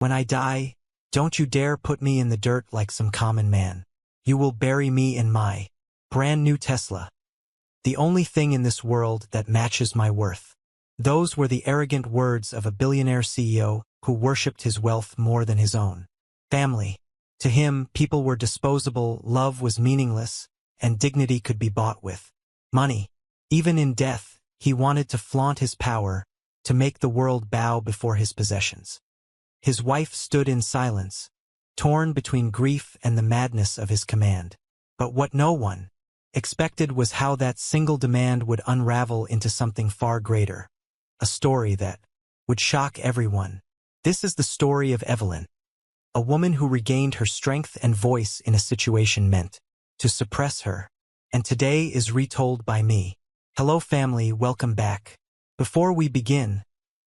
When I die, don't you dare put me in the dirt like some common man. You will bury me in my brand new Tesla. The only thing in this world that matches my worth. Those were the arrogant words of a billionaire CEO who worshipped his wealth more than his own family. To him, people were disposable, love was meaningless, and dignity could be bought with money. Even in death, he wanted to flaunt his power, to make the world bow before his possessions. His wife stood in silence, torn between grief and the madness of his command. But what no one expected was how that single demand would unravel into something far greater. A story that would shock everyone. This is the story of Evelyn, a woman who regained her strength and voice in a situation meant to suppress her, and today is retold by me. Hello family, welcome back. Before we begin,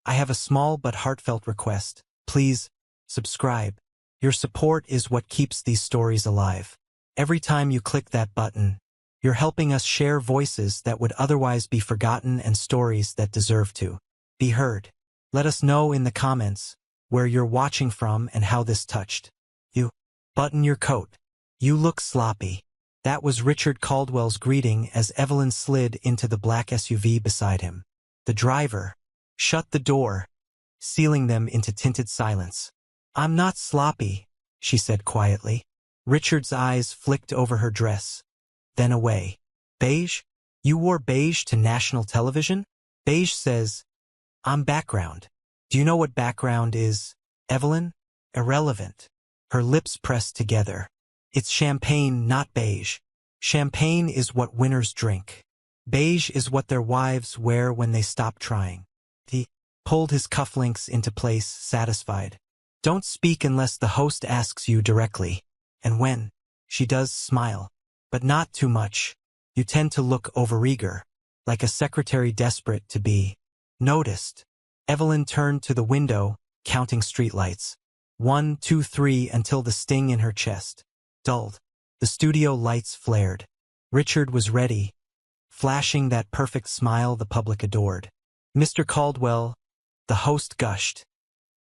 I have a small but heartfelt request. Please, subscribe. Your support is what keeps these stories alive. Every time you click that button, you're helping us share voices that would otherwise be forgotten and stories that deserve to be heard. Let us know in the comments where you're watching from and how this touched you. Button your coat. You look sloppy. That was Richard Caldwell's greeting as Evelyn slid into the black SUV beside him. The driver shut the door, sealing them into tinted silence. I'm not sloppy, she said quietly. Richard's eyes flicked over her dress, then away. Beige? You wore beige to national television? Beige says, I'm background. Do you know what background is, Evelyn? Irrelevant. Her lips pressed together. It's champagne, not beige. Champagne is what winners drink. Beige is what their wives wear when they stop trying. He pulled his cufflinks into place, satisfied. Don't speak unless the host asks you directly. And when she does, smile. But not too much. You tend to look overeager, like a secretary desperate to be noticed. Evelyn turned to the window, counting streetlights. 1, 2, 3 until the sting in her chest dulled. The studio lights flared. Richard was ready, flashing that perfect smile the public adored. Mr. Caldwell, the host gushed.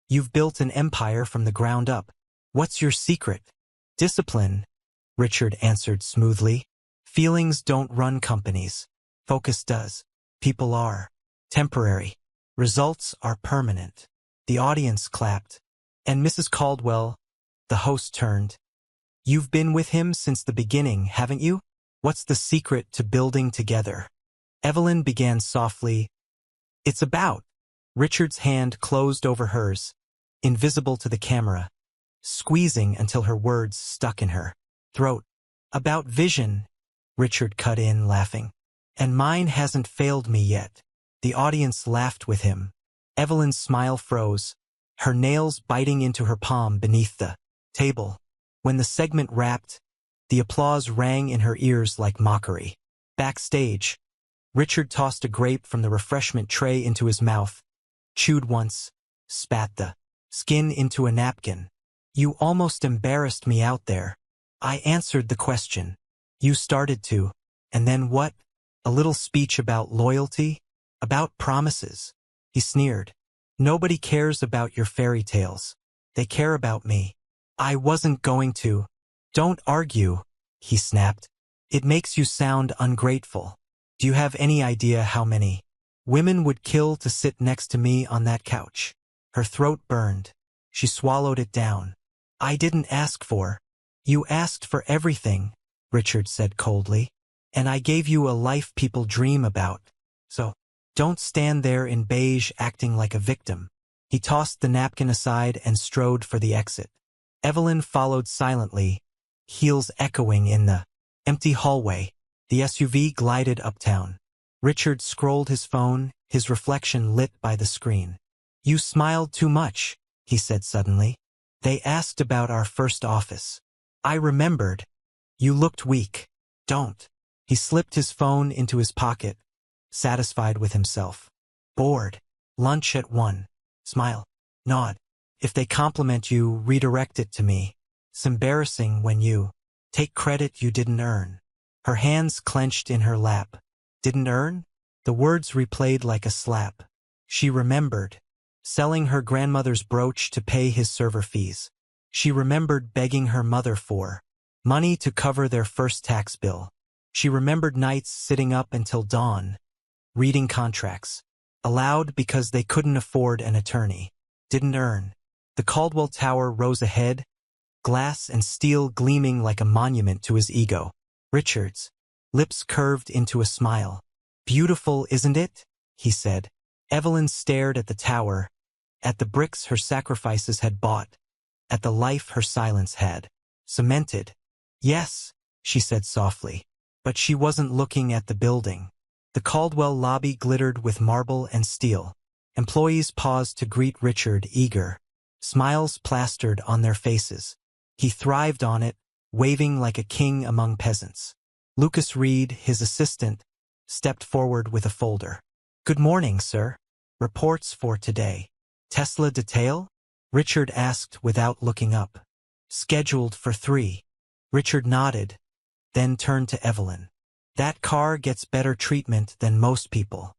You've built an empire from the ground up. What's your secret? Discipline, Richard answered smoothly. Feelings don't run companies. Focus does. People are temporary. Results are permanent. The audience clapped. And Mrs. Caldwell, the host turned. You've been with him since the beginning, haven't you? What's the secret to building together? Evelyn began softly. It's about. Richard's hand closed over hers, invisible to the camera, squeezing until her words stuck in her throat. About vision, Richard cut in, laughing. And mine hasn't failed me yet. The audience laughed with him. Evelyn's smile froze, her nails biting into her palm beneath the table. When the segment wrapped, the applause rang in her ears like mockery. Backstage, Richard tossed a grape from the refreshment tray into his mouth, chewed once, spat the skin into a napkin. You almost embarrassed me out there. I answered the question. You started to. And then what? A little speech about loyalty? About promises? He sneered. Nobody cares about your fairy tales. They care about me. I wasn't going to. Don't argue, he snapped. It makes you sound ungrateful. Do you have any idea how many women would kill to sit next to me on that couch? Her throat burned. She swallowed it down. I didn't ask for. You asked for everything, Richard said coldly. And I gave you a life people dream about. So, don't stand there in beige acting like a victim. He tossed the napkin aside and strode for the exit. Evelyn followed silently, heels echoing in the empty hallway. The SUV glided uptown. Richard scrolled his phone, his reflection lit by the screen. You smiled too much, he said suddenly. They asked about our first office. I remembered. You looked weak. Don't. He slipped his phone into his pocket, satisfied with himself. Bored. Lunch at 1. Smile. Nod. If they compliment you, redirect it to me. It's embarrassing when you take credit you didn't earn. Her hands clenched in her lap. Didn't earn? The words replayed like a slap. She remembered. selling her grandmother's brooch to pay his server fees. She remembered begging her mother for money to cover their first tax bill. She remembered nights sitting up until dawn, reading contracts aloud because they couldn't afford an attorney. Didn't earn. The Caldwell Tower rose ahead, glass and steel gleaming like a monument to his ego. Richard's lips curved into a smile. Beautiful, isn't it? He said. Evelyn stared at the tower, at the bricks her sacrifices had bought, at the life her silence had cemented. Yes, she said softly. But she wasn't looking at the building. The Caldwell lobby glittered with marble and steel. Employees paused to greet Richard, eager, smiles plastered on their faces. He thrived on it, waving like a king among peasants. Lucas Reed, his assistant, stepped forward with a folder. Good morning, sir. Reports for today. Tesla detail? Richard asked without looking up. Scheduled for 3. Richard nodded, then turned to Evelyn. That car gets better treatment than most people.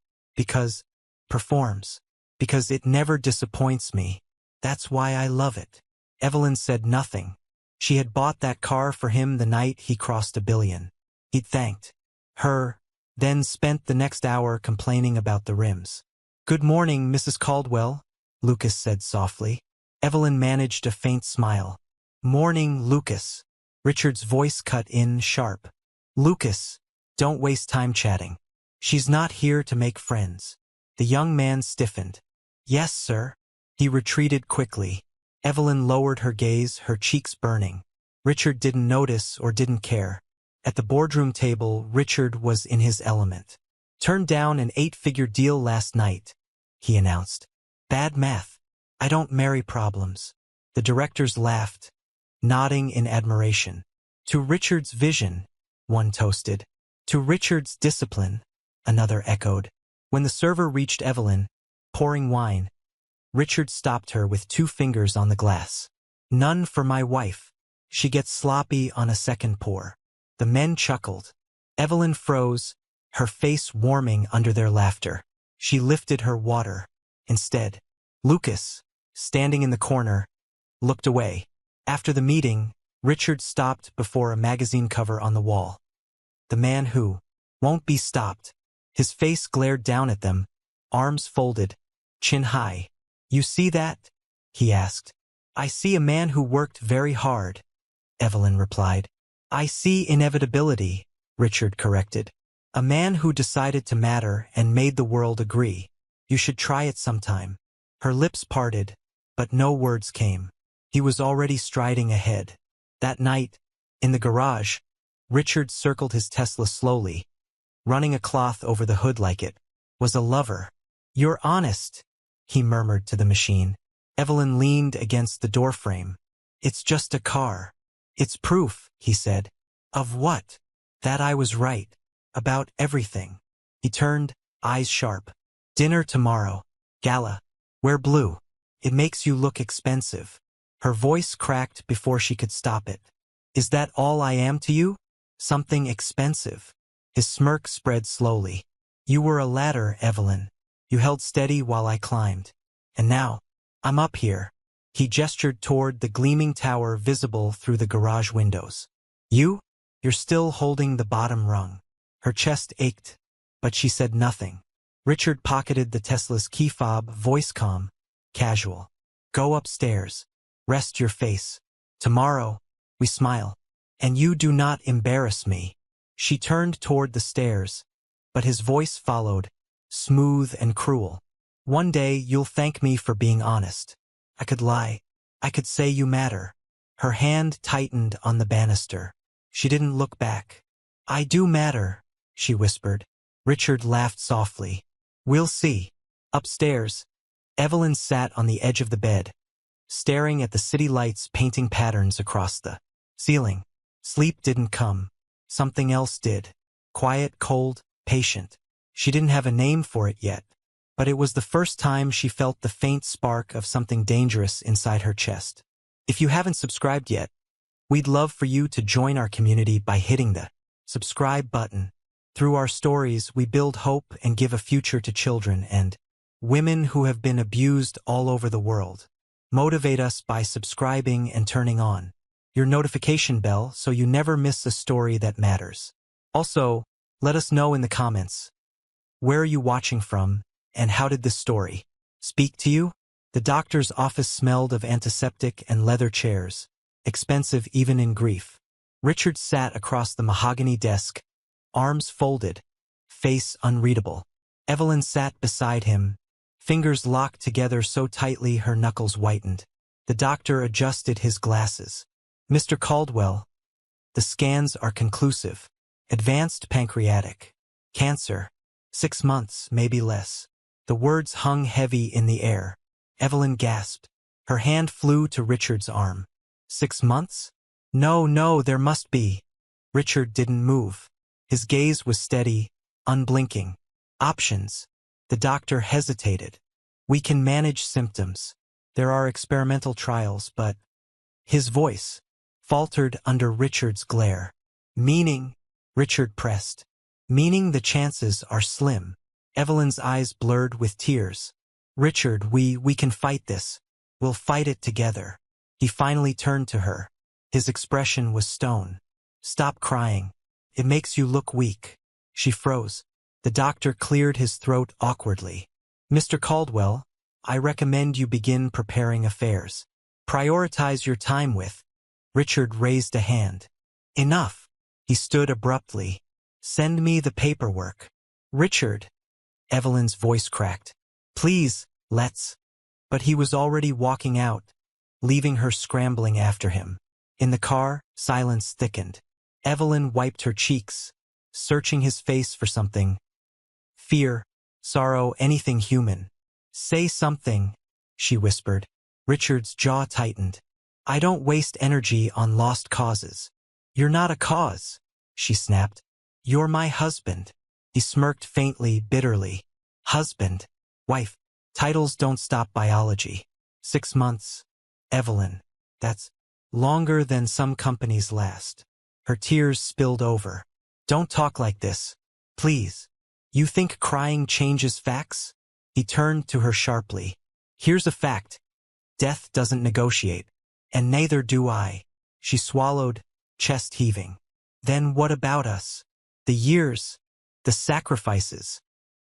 Performs. Because it never disappoints me. That's why I love it. Evelyn said nothing. She had bought that car for him the night he crossed $1 billion. He'd thanked her, then spent the next hour complaining about the rims. Good morning, Mrs. Caldwell, Lucas said softly. Evelyn managed a faint smile. Morning, Lucas. Richard's voice cut in sharp. Lucas, don't waste time chatting. She's not here to make friends. The young man stiffened. Yes, sir. He retreated quickly. Evelyn lowered her gaze, her cheeks burning. Richard didn't notice or didn't care. At the boardroom table, Richard was in his element. Turned down an 8-figure deal last night, he announced. Bad math. I don't marry problems. The directors laughed, nodding in admiration. To Richard's vision, one toasted. To Richard's discipline, another echoed. When the server reached Evelyn, pouring wine, Richard stopped her with 2 fingers on the glass. None for my wife. She gets sloppy on a second pour. The men chuckled. Evelyn froze, her face warming under their laughter. She lifted her water. Instead, Lucas, standing in the corner, looked away. After the meeting, Richard stopped before a magazine cover on the wall. The man who won't be stopped. His face glared down at them, arms folded, chin high. You see that? He asked. I see a man who worked very hard, Evelyn replied. I see inevitability, Richard corrected. A man who decided to matter and made the world agree. You should try it sometime. Her lips parted, but no words came. He was already striding ahead. That night, in the garage, Richard circled his Tesla slowly, running a cloth over the hood like it was a lover. You're honest, he murmured to the machine. Evelyn leaned against the doorframe. It's just a car. It's proof, he said. Of what? That I was right. About everything. He turned, eyes sharp. Dinner tomorrow. Gala. Wear blue. It makes you look expensive. Her voice cracked before she could stop it. Is that all I am to you? Something expensive. His smirk spread slowly. You were a ladder, Evelyn. You held steady while I climbed. And now, I'm up here. He gestured toward the gleaming tower visible through the garage windows. You're still holding the bottom rung. Her chest ached, but she said nothing. Richard pocketed the Tesla's key fob, voice calm, casual. Go upstairs. Rest your face. Tomorrow, we smile. And you do not embarrass me. She turned toward the stairs, but his voice followed, smooth and cruel. One day you'll thank me for being honest. I could lie. I could say you matter. Her hand tightened on the banister. She didn't look back. I do matter, she whispered. Richard laughed softly. We'll see. Upstairs, Evelyn sat on the edge of the bed, staring at the city lights painting patterns across the ceiling. Sleep didn't come. Something else did. Quiet, cold, patient. She didn't have a name for it yet, but it was the first time she felt the faint spark of something dangerous inside her chest. If you haven't subscribed yet, we'd love for you to join our community by hitting the subscribe button. Through our stories, we build hope and give a future to children, and women who have been abused all over the world. Motivate us by subscribing and turning on your notification bell so you never miss a story that matters. Also, let us know in the comments, where are you watching from, and how did this story speak to you? The doctor's office smelled of antiseptic and leather chairs, expensive even in grief. Richard sat across the mahogany desk, arms folded, face unreadable. Evelyn sat beside him, fingers locked together so tightly her knuckles whitened. The doctor adjusted his glasses. Mr. Caldwell, the scans are conclusive. Advanced pancreatic cancer. 6 months, maybe less. The words hung heavy in the air. Evelyn gasped. Her hand flew to Richard's arm. 6 months? No, there must be. Richard didn't move. His gaze was steady, unblinking. Options. The doctor hesitated. We can manage symptoms. There are experimental trials, but... His voice faltered under Richard's glare. Meaning, Richard pressed. Meaning the chances are slim. Evelyn's eyes blurred with tears. Richard, we can fight this. We'll fight it together. He finally turned to her. His expression was stone. Stop crying. It makes you look weak. She froze. The doctor cleared his throat awkwardly. Mr. Caldwell, I recommend you begin preparing affairs. Prioritize your time with. Richard raised a hand. Enough. He stood abruptly. Send me the paperwork. Richard. Evelyn's voice cracked. Please, let's. But he was already walking out, leaving her scrambling after him. In the car, silence thickened. Evelyn wiped her cheeks, searching his face for something. Fear, sorrow, anything human. Say something, she whispered. Richard's jaw tightened. I don't waste energy on lost causes. You're not a cause, she snapped. You're my husband. He smirked faintly, bitterly. Husband. Wife. Titles don't stop biology. 6 months. Evelyn. That's longer than some companies last. Her tears spilled over. Don't talk like this. Please. You think crying changes facts? He turned to her sharply. Here's a fact. Death doesn't negotiate. And neither do I. She swallowed, chest heaving. Then what about us? The years. The sacrifices.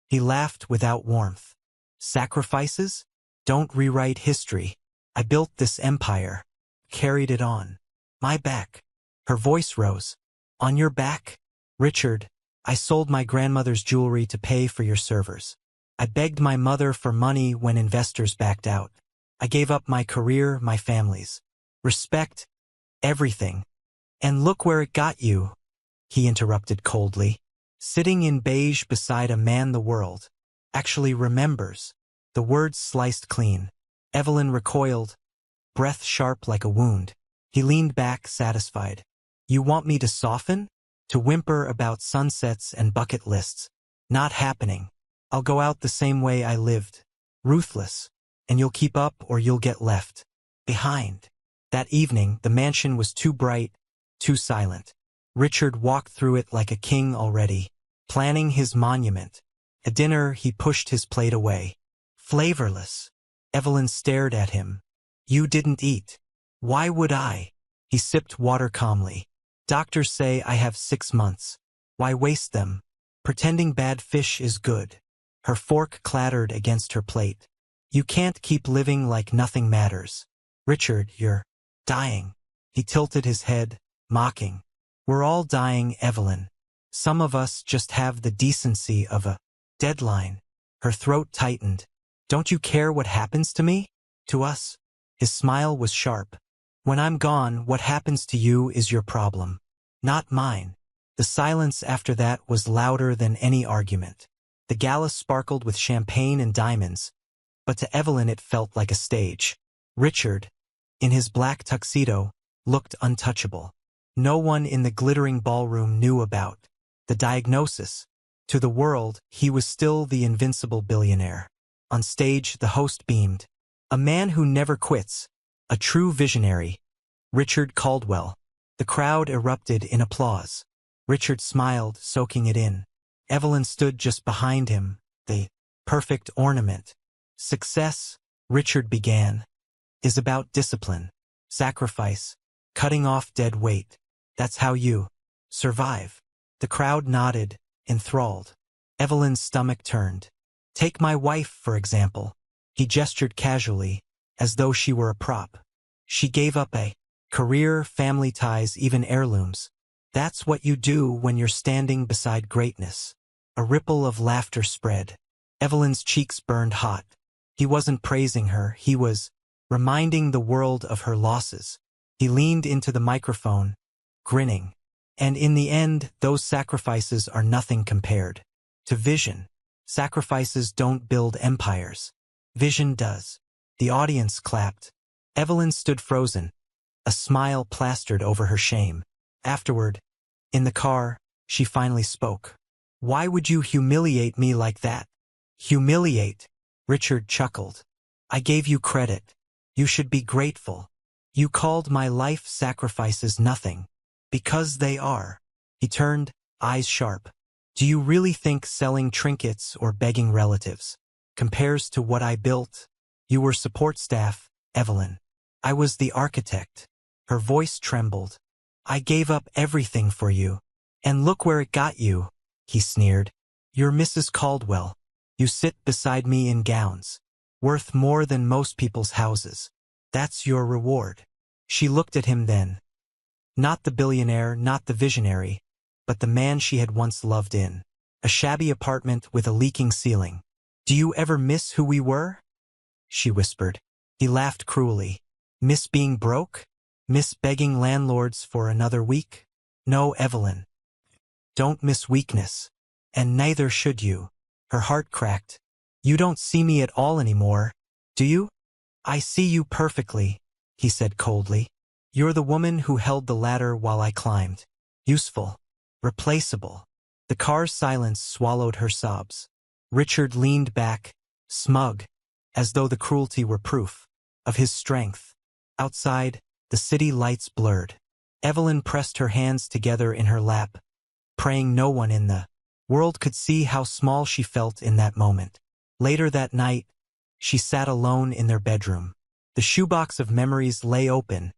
He laughed without warmth. Sacrifices? Don't rewrite history. I built this empire. Carried it on my back. Her voice rose. On your back? Richard, I sold my grandmother's jewelry to pay for your servers. I begged my mother for money when investors backed out. I gave up my career, my family's respect, everything. And look where it got you, he interrupted coldly. Sitting in beige beside a man the world actually remembers. The words sliced clean. Evelyn recoiled, breath sharp like a wound. He leaned back, satisfied. You want me to soften? To whimper about sunsets and bucket lists? Not happening. I'll go out the same way I lived. Ruthless. And you'll keep up or you'll get left behind. That evening, the mansion was too bright, too silent. Richard walked through it like a king already, planning his monument. At dinner, he pushed his plate away. Flavorless. Evelyn stared at him. You didn't eat. Why would I? He sipped water calmly. Doctors say I have 6 months. Why waste them? Pretending bad fish is good. Her fork clattered against her plate. You can't keep living like nothing matters. Richard, you're dying. He tilted his head, mocking. We're all dying, Evelyn. Some of us just have the decency of a deadline. Her throat tightened. Don't you care what happens to me? To us? His smile was sharp. When I'm gone, what happens to you is your problem, not mine. The silence after that was louder than any argument. The gala sparkled with champagne and diamonds, but to Evelyn it felt like a stage. Richard, in his black tuxedo, looked untouchable. No one in the glittering ballroom knew about the diagnosis. To the world, he was still the invincible billionaire. On stage, the host beamed. A man who never quits. A true visionary. Richard Caldwell. The crowd erupted in applause. Richard smiled, soaking it in. Evelyn stood just behind him, the perfect ornament. Success, Richard began, is about discipline, sacrifice, cutting off dead weight. That's how you survive. The crowd nodded, enthralled. Evelyn's stomach turned. Take my wife, for example. He gestured casually, as though she were a prop. She gave up a career, family ties, even heirlooms. That's what you do when you're standing beside greatness. A ripple of laughter spread. Evelyn's cheeks burned hot. He wasn't praising her, he was reminding the world of her losses. He leaned into the microphone, grinning. And in the end, those sacrifices are nothing compared to vision. Sacrifices don't build empires. Vision does. The audience clapped. Evelyn stood frozen, a smile plastered over her shame. Afterward, in the car, she finally spoke. Why would you humiliate me like that? Humiliate? Richard chuckled. I gave you credit. You should be grateful. You called my life sacrifices nothing. Because they are. He turned, eyes sharp. Do you really think selling trinkets or begging relatives compares to what I built? You were support staff, Evelyn. I was the architect. Her voice trembled. I gave up everything for you. And look where it got you, he sneered. You're Mrs. Caldwell. You sit beside me in gowns, worth more than most people's houses. That's your reward. She looked at him then. Not the billionaire, not the visionary, but the man she had once loved in. A shabby apartment with a leaking ceiling. Do you ever miss who we were? She whispered. He laughed cruelly. Miss being broke? Miss begging landlords for another week? No, Evelyn. Don't miss weakness. And neither should you. Her heart cracked. You don't see me at all anymore, do you? I see you perfectly, he said coldly. You're the woman who held the ladder while I climbed. Useful. Replaceable. The car's silence swallowed her sobs. Richard leaned back, smug, as though the cruelty were proof of his strength. Outside, the city lights blurred. Evelyn pressed her hands together in her lap, praying no one in the world could see how small she felt in that moment. Later that night, she sat alone in their bedroom. The shoebox of memories lay open.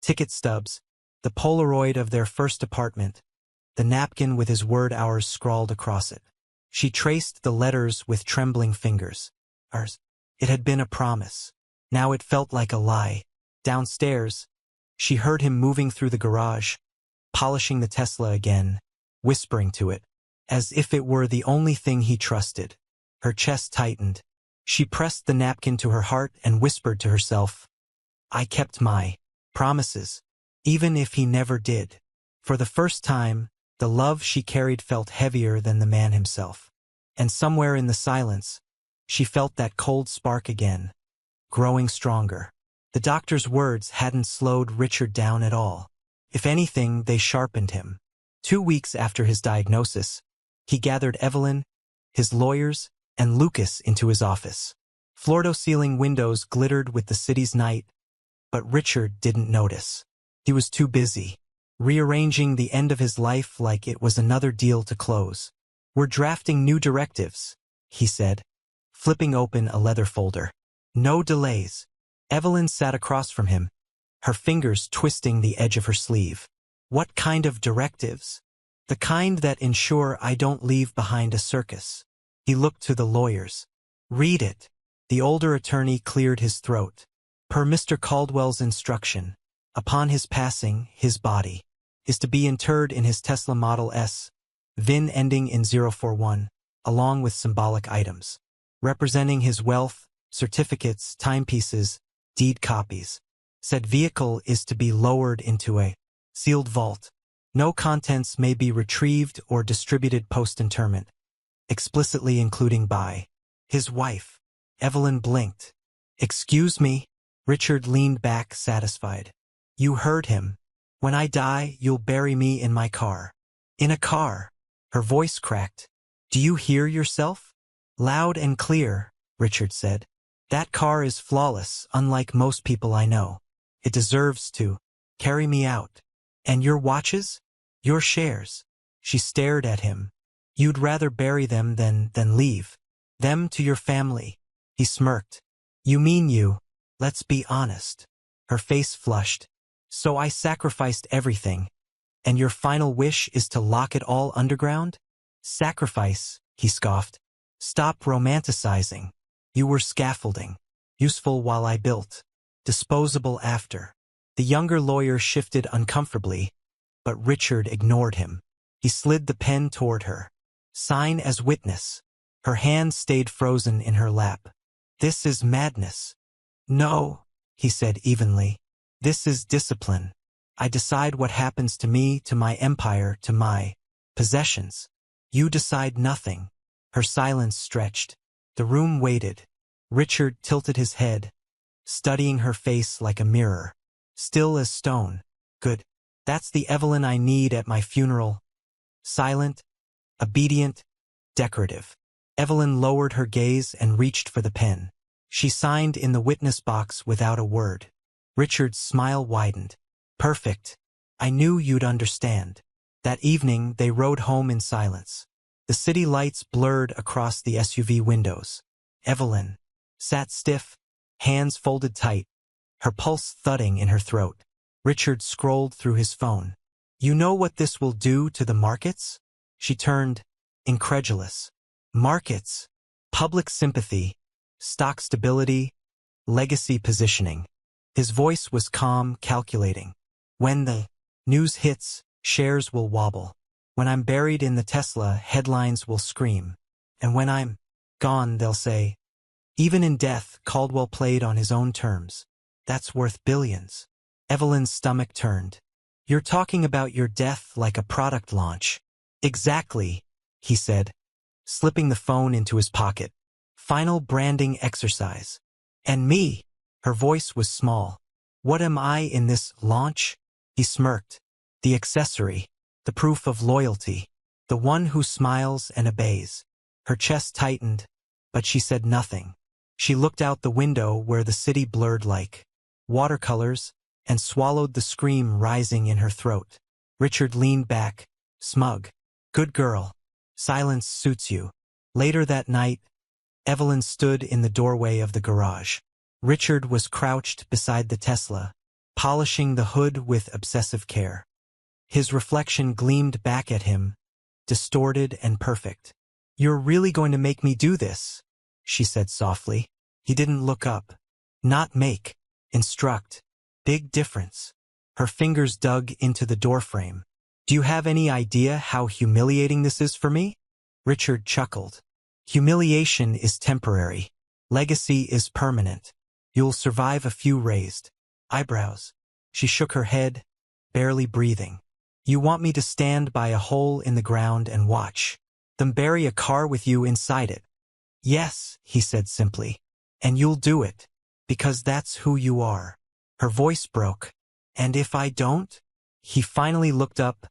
Ticket stubs, the Polaroid of their first apartment, the napkin with his word hours scrawled across it. She traced the letters with trembling fingers. Ours. It had been a promise. Now it felt like a lie. Downstairs, she heard him moving through the garage, polishing the Tesla again, whispering to it, as if it were the only thing he trusted. Her chest tightened. She pressed the napkin to her heart and whispered to herself, I kept my promises, even if he never did. For the first time, the love she carried felt heavier than the man himself. And somewhere in the silence, she felt that cold spark again, growing stronger. The doctor's words hadn't slowed Richard down at all. If anything, they sharpened him. 2 weeks after his diagnosis, he gathered Evelyn, his lawyers, and Lucas into his office. Floor-to-ceiling windows glittered with the city's night, but Richard didn't notice. He was too busy, rearranging the end of his life like it was another deal to close. We're drafting new directives, he said, flipping open a leather folder. No delays. Evelyn sat across from him, her fingers twisting the edge of her sleeve. What kind of directives? The kind that ensure I don't leave behind a circus. He looked to the lawyers. Read it. The older attorney cleared his throat. Per Mr. Caldwell's instruction, upon his passing, his body is to be interred in his Tesla Model S, VIN ending in 041, along with symbolic items, representing his wealth, certificates, timepieces, deed copies. Said vehicle is to be lowered into a sealed vault. No contents may be retrieved or distributed post-interment, explicitly including by his wife. Evelyn blinked. Excuse me? Richard leaned back, satisfied. You heard him. When I die, you'll bury me in my car. In a car. Her voice cracked. Do you hear yourself? Loud and clear, Richard said. That car is flawless, unlike most people I know. It deserves to carry me out. And your watches? Your shares. She stared at him. You'd rather bury them than leave them to your family. He smirked. You mean you? Let's be honest. Her face flushed. So I sacrificed everything. And your final wish is to lock it all underground? Sacrifice, he scoffed. Stop romanticizing. You were scaffolding. Useful while I built. Disposable after. The younger lawyer shifted uncomfortably, but Richard ignored him. He slid the pen toward her. Sign as witness. Her hand stayed frozen in her lap. This is madness. No, he said evenly. This is discipline. I decide what happens to me, to my empire, to my possessions. You decide nothing. Her silence stretched. The room waited. Richard tilted his head, studying her face like a mirror. Still as stone. Good. That's the Evelyn I need at my funeral. Silent, obedient, decorative. Evelyn lowered her gaze and reached for the pen. She signed in the witness box without a word. Richard's smile widened. Perfect. I knew you'd understand. That evening, they rode home in silence. The city lights blurred across the SUV windows. Evelyn sat stiff, hands folded tight, her pulse thudding in her throat. Richard scrolled through his phone. You know what this will do to the markets? She turned, incredulous. Markets. Public sympathy. Stock stability. Legacy positioning. His voice was calm, calculating. When the news hits, shares will wobble. When I'm buried in the Tesla, headlines will scream. And when I'm gone, they'll say, even in death, Caldwell played on his own terms. That's worth billions. Evelyn's stomach turned. You're talking about your death like a product launch. Exactly, he said, slipping the phone into his pocket. Final branding exercise. And me? Her voice was small. What am I in this launch? He smirked. The accessory. The proof of loyalty. The one who smiles and obeys. Her chest tightened, but she said nothing. She looked out the window where the city blurred like watercolors, and swallowed the scream rising in her throat. Richard leaned back, smug. Good girl. Silence suits you. Later that night, Evelyn stood in the doorway of the garage. Richard was crouched beside the Tesla, polishing the hood with obsessive care. His reflection gleamed back at him, distorted and perfect. You're really going to make me do this? She said softly. He didn't look up. Not make. Instruct. Big difference. Her fingers dug into the doorframe. Do you have any idea how humiliating this is for me? Richard chuckled. Humiliation is temporary. Legacy is permanent. You'll survive a few raised eyebrows. She shook her head, barely breathing. You want me to stand by a hole in the ground and watch them bury a car with you inside it? Yes, he said simply. And you'll do it, because that's who you are. Her voice broke. And if I don't? He finally looked up,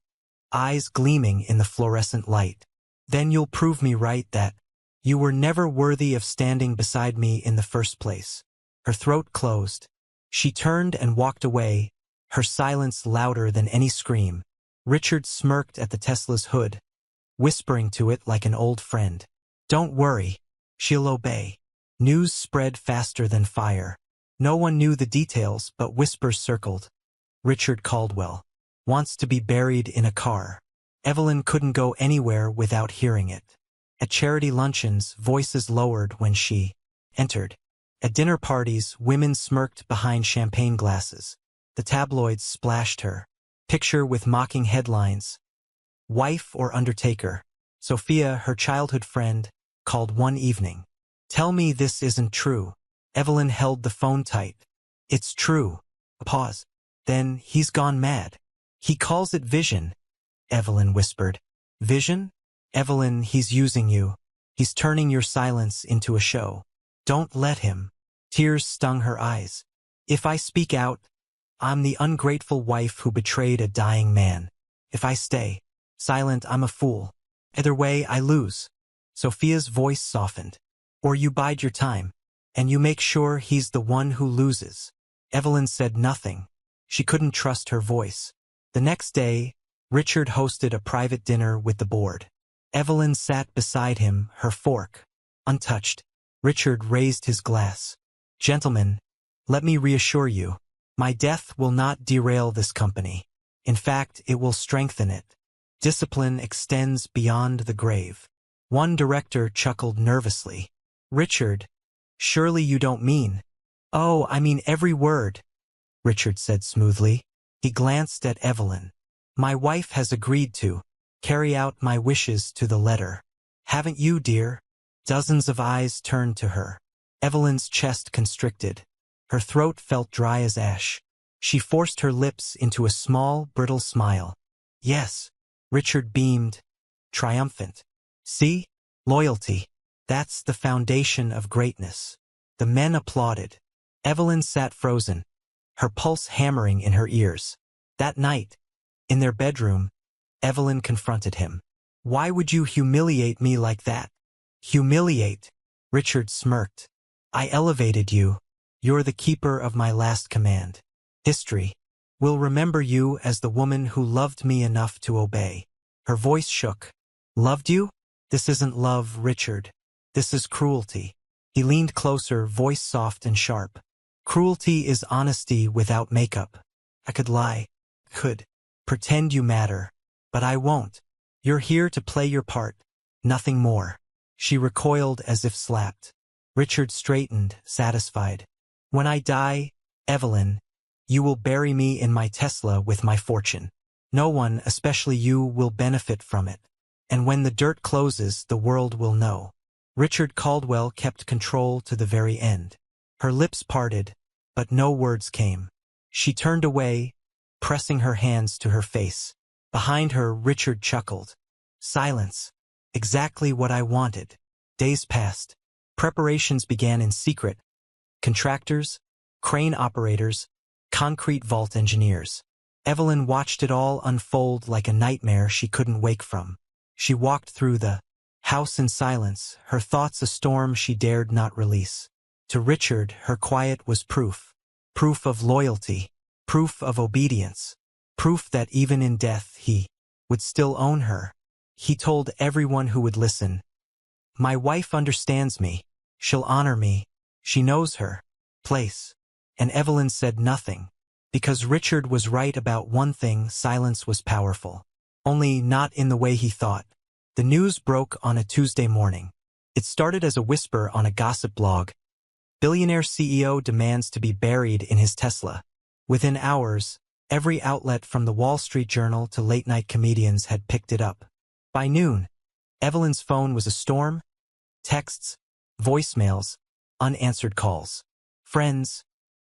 eyes gleaming in the fluorescent light. Then you'll prove me right that you were never worthy of standing beside me in the first place. Her throat closed. She turned and walked away, her silence louder than any scream. Richard smirked at the Tesla's hood, whispering to it like an old friend. Don't worry. She'll obey. News spread faster than fire. No one knew the details, but whispers circled. Richard Caldwell wants to be buried in a car. Evelyn couldn't go anywhere without hearing it. At charity luncheons, voices lowered when she entered. At dinner parties, women smirked behind champagne glasses. The tabloids splashed her. Picture with mocking headlines. Wife or undertaker. Sophia, her childhood friend, called one evening. Tell me this isn't true. Evelyn held the phone tight. It's true. A pause. Then he's gone mad. He calls it vision. Evelyn whispered. Vision? Evelyn, he's using you. He's turning your silence into a show. Don't let him. Tears stung her eyes. If I speak out, I'm the ungrateful wife who betrayed a dying man. If I stay silent, I'm a fool. Either way, I lose. Sophia's voice softened. Or you bide your time, and you make sure he's the one who loses. Evelyn said nothing. She couldn't trust her voice. The next day, Richard hosted a private dinner with the board. Evelyn sat beside him, her fork untouched. Richard raised his glass. Gentlemen, let me reassure you. My death will not derail this company. In fact, it will strengthen it. Discipline extends beyond the grave. One director chuckled nervously. Richard, surely you don't mean... Oh, I mean every word, Richard said smoothly. He glanced at Evelyn. My wife has agreed to carry out my wishes to the letter. Haven't you, dear? Dozens of eyes turned to her. Evelyn's chest constricted. Her throat felt dry as ash. She forced her lips into a small, brittle smile. Yes, Richard beamed, triumphant. See? Loyalty. That's the foundation of greatness. The men applauded. Evelyn sat frozen, her pulse hammering in her ears. That night, in their bedroom, Evelyn confronted him. Why would you humiliate me like that? Humiliate? Richard smirked. I elevated you. You're the keeper of my last command. History will remember you as the woman who loved me enough to obey. Her voice shook. Loved you? This isn't love, Richard. This is cruelty. He leaned closer, voice soft and sharp. Cruelty is honesty without makeup. I could lie, could pretend you matter, but I won't. You're here to play your part, nothing more. She recoiled as if slapped. Richard straightened, satisfied. When I die, Evelyn, you will bury me in my Tesla with my fortune. No one, especially you, will benefit from it. And when the dirt closes, the world will know. Richard Caldwell kept control to the very end. Her lips parted, but no words came. She turned away, pressing her hands to her face. Behind her, Richard chuckled. Silence. Exactly what I wanted. Days passed. Preparations began in secret. Contractors, crane operators, concrete vault engineers. Evelyn watched it all unfold like a nightmare she couldn't wake from. She walked through the house in silence, her thoughts a storm she dared not release. To Richard, her quiet was proof. Proof of loyalty. Proof of obedience. Proof that even in death he would still own her. He told everyone who would listen, my wife understands me. She'll honor me. She knows her place. And Evelyn said nothing. Because Richard was right about one thing, silence was powerful. Only not in the way he thought. The news broke on a Tuesday morning. It started as a whisper on a gossip blog. Billionaire CEO demands to be buried in his Tesla. Within hours, every outlet from the Wall Street Journal to late-night comedians had picked it up. By noon, Evelyn's phone was a storm. Texts, voicemails, unanswered calls. Friends,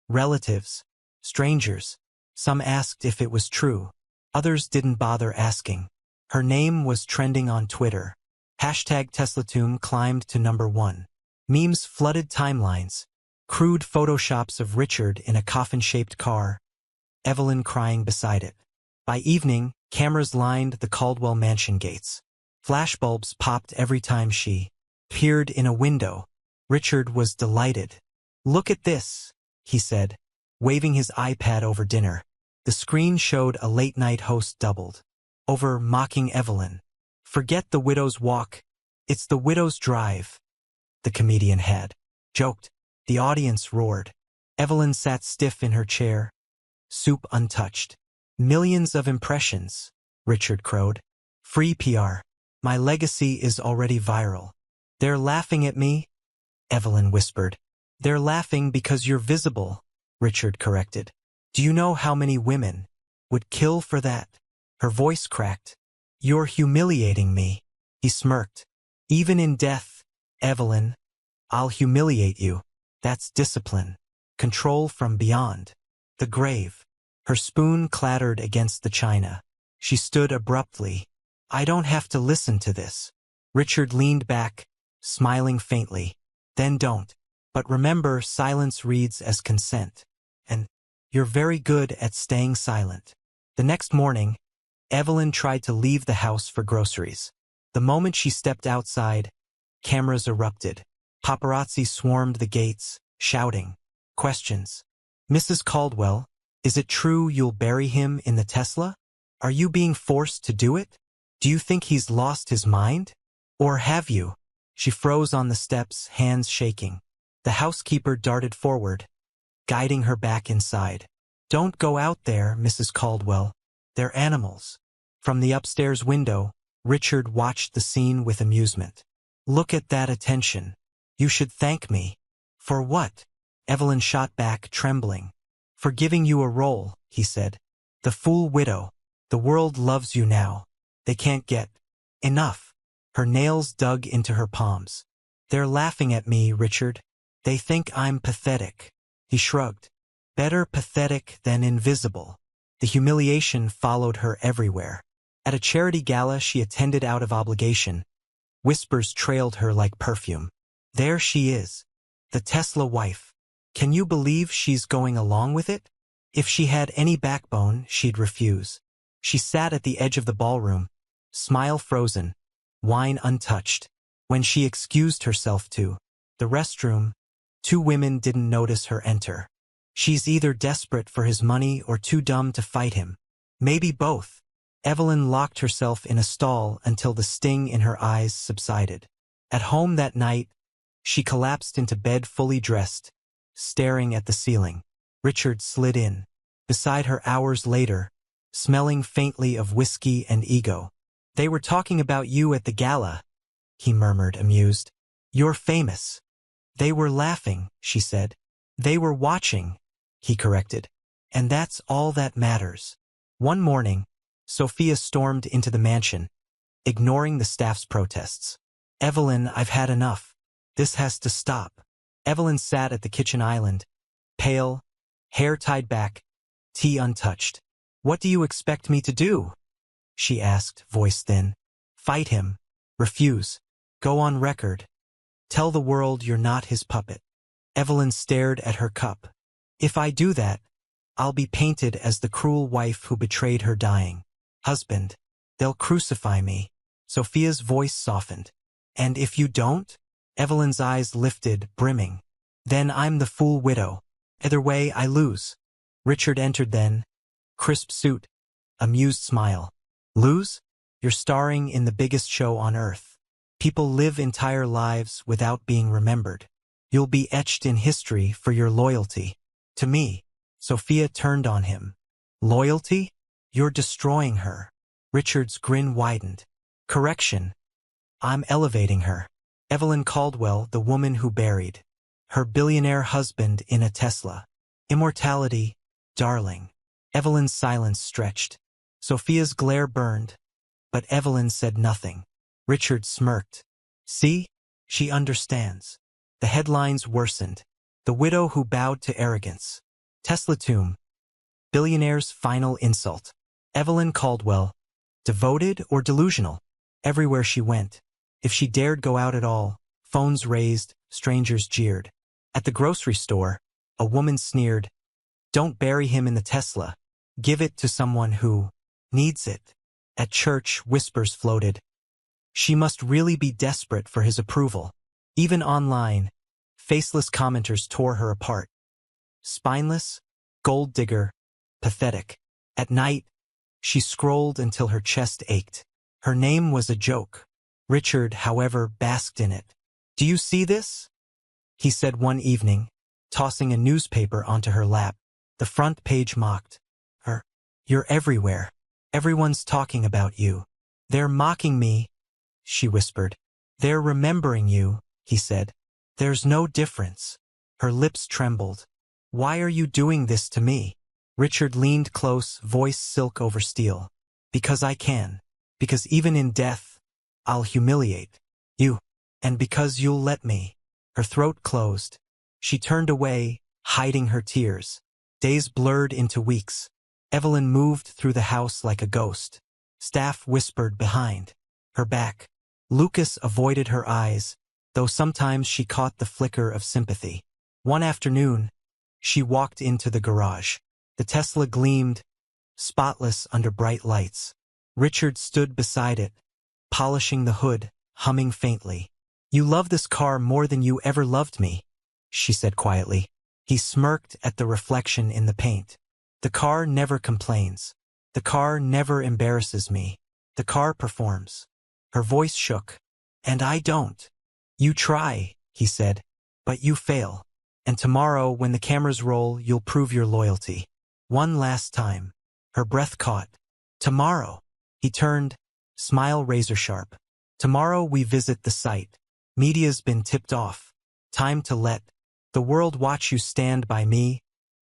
relatives, strangers. Some asked if it was true. Others didn't bother asking. Her name was trending on Twitter. Hashtag TeslaTomb climbed to #1. Memes flooded timelines. Crude photoshops of Richard in a coffin-shaped car. Evelyn crying beside it. By evening, cameras lined the Caldwell mansion gates. Flashbulbs popped every time she peered in a window. Richard was delighted. Look at this, he said, waving his iPad over dinner. The screen showed a late-night host doubled. Over mocking Evelyn. Forget the widow's walk. It's the widow's drive. The comedian had joked. The audience roared. Evelyn sat stiff in her chair. Soup untouched. Millions of impressions, Richard crowed. Free PR. My legacy is already viral. They're laughing at me, Evelyn whispered. They're laughing because you're visible, Richard corrected. Do you know how many women would kill for that? Her voice cracked. You're humiliating me. He smirked. Even in death, Evelyn, I'll humiliate you. That's discipline. Control from beyond. The grave. Her spoon clattered against the china. She stood abruptly. I don't have to listen to this. Richard leaned back, smiling faintly. Then don't. But remember, silence reads as consent. And you're very good at staying silent. The next morning, Evelyn tried to leave the house for groceries. The moment she stepped outside, cameras erupted. Paparazzi swarmed the gates, shouting questions. Mrs. Caldwell, is it true you'll bury him in the Tesla? Are you being forced to do it? Do you think he's lost his mind? Or have you? She froze on the steps, hands shaking. The housekeeper darted forward, guiding her back inside. "Don't go out there, Mrs. Caldwell. They're animals." From the upstairs window, Richard watched the scene with amusement. "Look at that attention. You should thank me." "For what?" Evelyn shot back, trembling. "For giving you a role," he said. "The fool widow. The world loves you now. They can't get enough." Her nails dug into her palms. "They're laughing at me, Richard. They think I'm pathetic." He shrugged. "Better pathetic than invisible." The humiliation followed her everywhere. At a charity gala she attended out of obligation, whispers trailed her like perfume. There she is, the Tesla wife. Can you believe she's going along with it? If she had any backbone, she'd refuse. She sat at the edge of the ballroom, smile frozen, wine untouched. When she excused herself to the restroom, 2 women didn't notice her enter. She's either desperate for his money or too dumb to fight him. Maybe both. Evelyn locked herself in a stall until the sting in her eyes subsided. At home that night, she collapsed into bed fully dressed, staring at the ceiling. Richard slid in, beside her hours later, smelling faintly of whiskey and ego. "They were talking about you at the gala," he murmured, amused. "You're famous." "They were laughing," she said. "They were watching," he corrected. "And that's all that matters." One morning, Sophia stormed into the mansion, ignoring the staff's protests. "Evelyn, I've had enough. This has to stop." Evelyn sat at the kitchen island, pale, hair tied back, tea untouched. "What do you expect me to do?" she asked, voice thin. "Fight him. Refuse. Go on record. Tell the world you're not his puppet." Evelyn stared at her cup. "If I do that, I'll be painted as the cruel wife who betrayed her dying husband. They'll crucify me." Sophia's voice softened. "And if you don't?" Evelyn's eyes lifted, brimming. "Then I'm the fool widow. Either way, I lose." Richard entered then. Crisp suit, amused smile. "Lose? You're starring in the biggest show on earth. People live entire lives without being remembered. You'll be etched in history for your loyalty to me." Sophia turned on him. "Loyalty? You're destroying her." Richard's grin widened. "Correction. I'm elevating her." Evelyn Caldwell, the woman who buried her billionaire husband in a Tesla. Immortality, darling. Evelyn's silence stretched. Sophia's glare burned, but Evelyn said nothing. Richard smirked. "See? She understands." The headlines worsened. "The widow who bowed to arrogance. Tesla tomb. Billionaire's final insult." Evelyn Caldwell, devoted or delusional? Everywhere she went, if she dared go out at all, phones raised, strangers jeered. At the grocery store, a woman sneered, "Don't bury him in the Tesla. Give it to someone who needs it." At church, whispers floated. She must really be desperate for his approval. Even online, faceless commenters tore her apart. Spineless, gold digger, pathetic. At night, she scrolled until her chest ached. Her name was a joke. Richard, however, basked in it. "Do you see this?" he said one evening, tossing a newspaper onto her lap. The front page mocked her. "You're everywhere. Everyone's talking about you." "They're mocking me," she whispered. "They're remembering you," he said. "There's no difference." Her lips trembled. "Why are you doing this to me?" Richard leaned close, voice silk over steel. "Because I can. Because even in death, I'll humiliate you. And because you'll let me." Her throat closed. She turned away, hiding her tears. Days blurred into weeks. Evelyn moved through the house like a ghost. Staff whispered behind her back. Lucas avoided her eyes, though sometimes she caught the flicker of sympathy. One afternoon, she walked into the garage. The Tesla gleamed, spotless under bright lights. Richard stood beside it, polishing the hood, humming faintly. "You love this car more than you ever loved me," she said quietly. He smirked at the reflection in the paint. "The car never complains. The car never embarrasses me. The car performs." Her voice shook. "And I don't." You try, he said, but you fail. And tomorrow, when the cameras roll, you'll prove your loyalty. One last time. Her breath caught. Tomorrow. He turned, smile razor sharp. Tomorrow we visit the site. Media's been tipped off. Time to let the world watch you stand by me,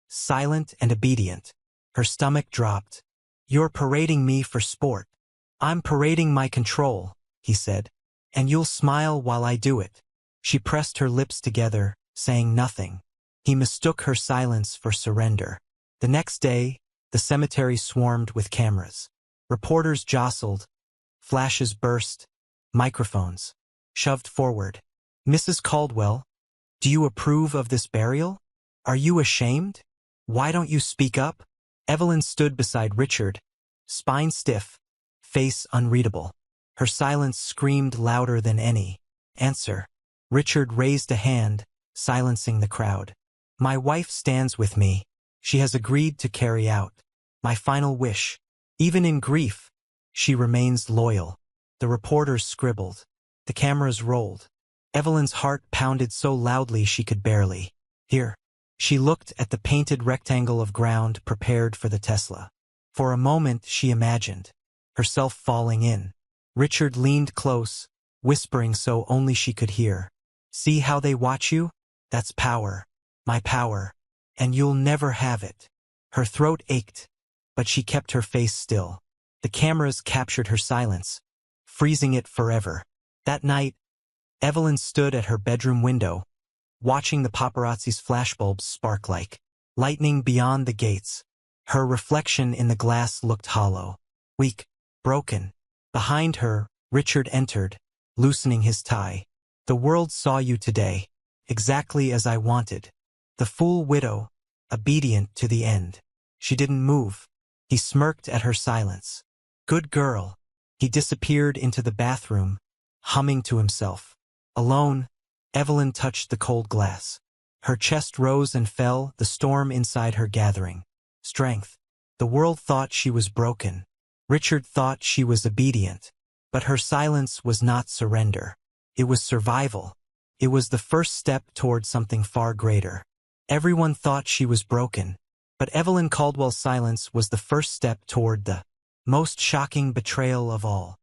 silent and obedient. Her stomach dropped. You're parading me for sport. I'm parading my control, he said. And you'll smile while I do it. She pressed her lips together, saying nothing. He mistook her silence for surrender. The next day, the cemetery swarmed with cameras. Reporters jostled. Flashes burst. Microphones shoved forward. Mrs. Caldwell, do you approve of this burial? Are you ashamed? Why don't you speak up? Evelyn stood beside Richard, spine stiff, face unreadable. Her silence screamed louder than any answer. Richard raised a hand, silencing the crowd. My wife stands with me. She has agreed to carry out my final wish. Even in grief, she remains loyal. The reporters scribbled. The cameras rolled. Evelyn's heart pounded so loudly she could barely hear. She looked at the painted rectangle of ground prepared for the Tesla. For a moment she imagined herself falling in. Richard leaned close, whispering so only she could hear. See how they watch you? That's power. My power. And you'll never have it. Her throat ached, but she kept her face still. The cameras captured her silence, freezing it forever. That night, Evelyn stood at her bedroom window, watching the paparazzi's flashbulbs spark like lightning beyond the gates. Her reflection in the glass looked hollow, weak, broken. Behind her, Richard entered, loosening his tie. The world saw you today, exactly as I wanted. The fool widow, obedient to the end. She didn't move. He smirked at her silence. Good girl. He disappeared into the bathroom, humming to himself. Alone, Evelyn touched the cold glass. Her chest rose and fell, the storm inside her gathering strength. The world thought she was broken. Richard thought she was obedient. But her silence was not surrender. It was survival. It was the first step toward something far greater. Everyone thought she was broken. But Evelyn Caldwell's silence was the first step toward the most shocking betrayal of all.